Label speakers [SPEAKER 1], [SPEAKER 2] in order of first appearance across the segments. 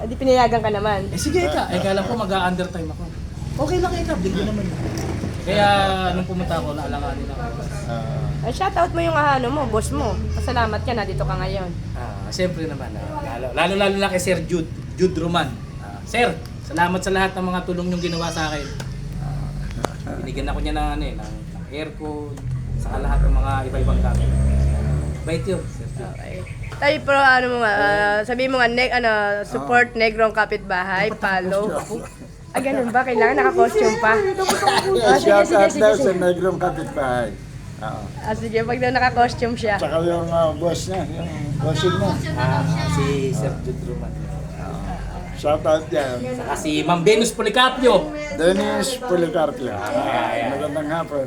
[SPEAKER 1] Di pinayagan ka naman.
[SPEAKER 2] Eh sige ka, kala ko mag-undertime ako. Okay lang ikaw, bigyan naman yun. Kaya nung pumunta ako, naalanganin ako.
[SPEAKER 1] Shoutout mo yung mo, boss mo. Pasalamat ka na dito ka ngayon.
[SPEAKER 2] Siyempre naman, lalo na kay Sir Jude Roman. Sir, salamat sa lahat ng mga tulong niyong ginawa sa akin. Binigyan ako niya ng aircon, sa lahat ng mga iba-ibang gamit. Bait yun, Sir Jude.
[SPEAKER 1] Okay. Tayo pero sabihin mo nga, support Negrong Kapitbahay, follow. Ganun ba? Kailangan naka-costume pa?
[SPEAKER 3] Shout out daw sa Negrong Kapitbahay.
[SPEAKER 1] Sige, pag daw naka-costume siya.
[SPEAKER 3] Tsaka yung boss niya, yung bossing mo.
[SPEAKER 2] Si Sir Jude Roman.
[SPEAKER 3] Shout out yan.
[SPEAKER 2] Saka si Ma'am Venus Policarpio.
[SPEAKER 3] Dennis Policarpio. Magandang hapon.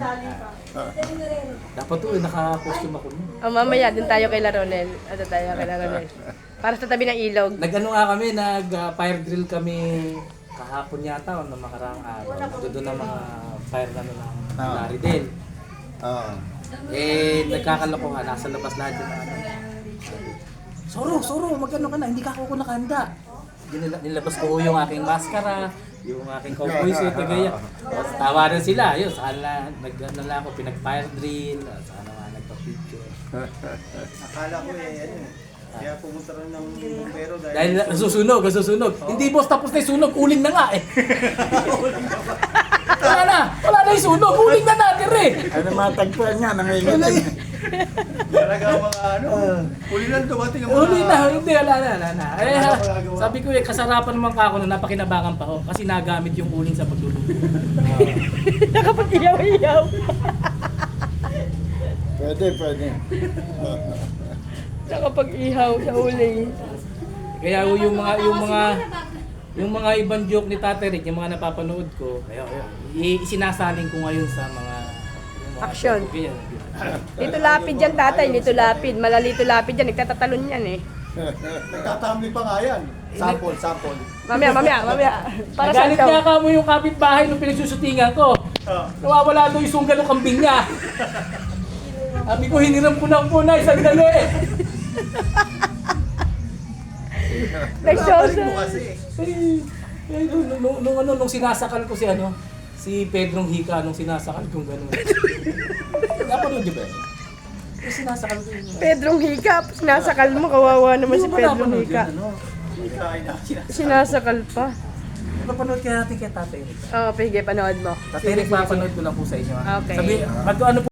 [SPEAKER 2] Dapat naka-costume ako.
[SPEAKER 1] Mamaya, dun tayo kay Laronel. Para sa tabi ng ilog.
[SPEAKER 2] Nag-ano nga kami, nag-fire drill kami kahapon yata o na makaraang araw. Doon ng mga fire ng Laridel. Nagkakalokohan, nasa labas lahat yung Soro, magkano ka na, hindi ka ako nakahanda. Nilabas ko yung aking maskara, yung aking cowboy suit, gaya. Tawa rin sila, yun, saan nag-ano ako, pinag-fire drill, saan nga nagpa-picture.
[SPEAKER 4] Akala ko kaya pumunta rin ng bumbero
[SPEAKER 2] Dahil susunog. Hindi boss, tapos na yung sunog, uling na nga eh. Wala na yung sunog, uling na natin eh.
[SPEAKER 3] Ano matagpuan nga, nangingitin.
[SPEAKER 4] Talaga mga uli lang dumating ang mga...
[SPEAKER 2] Uli na, hindi, wala na. Sabi ko kasarapan naman ka ako na napakinabangan pa ako kasi nagamit yung uling sa pagluluto.
[SPEAKER 1] Nakapag-iyaw-iyaw.
[SPEAKER 3] Pwede.
[SPEAKER 1] Nakapag-ihaw sa uling.
[SPEAKER 2] Kaya yung mga ibang joke ni Tate Rick, yung mga napapanood ko, isinasaling ko ngayon sa mga
[SPEAKER 1] Action. Dito lapid yan, tatay. Dito lapid. Malalito lapid yan. Nagtatatalon yan eh.
[SPEAKER 4] Nagtatamli pa nga yan. Sample.
[SPEAKER 1] Mamaya. Para sa
[SPEAKER 2] Nagalit nga ka mo yung kapitbahay nung pinagsusutingan ko. Nawawala doon yung sungga ng kambing niya. Sabi ko, hiniram ko ng punay, sandali.
[SPEAKER 1] Nagsosa.
[SPEAKER 2] Nung sinasakal ko si Pedrong Hika, nung sinasakal kong gano'n. Napanood niyo ba? Yung sinasakal ko yun.
[SPEAKER 1] Pedrong Hika. Sinasakal mo. Kawawa naman si Pedrong Hika. Sinasakal pa.
[SPEAKER 2] Napanood kaya natin kay Tatay Rick.
[SPEAKER 1] Pige, panood mo.
[SPEAKER 2] Tatay Rick, papanood ko lang po sa inyo.
[SPEAKER 1] Okay.
[SPEAKER 2] Sabi, ano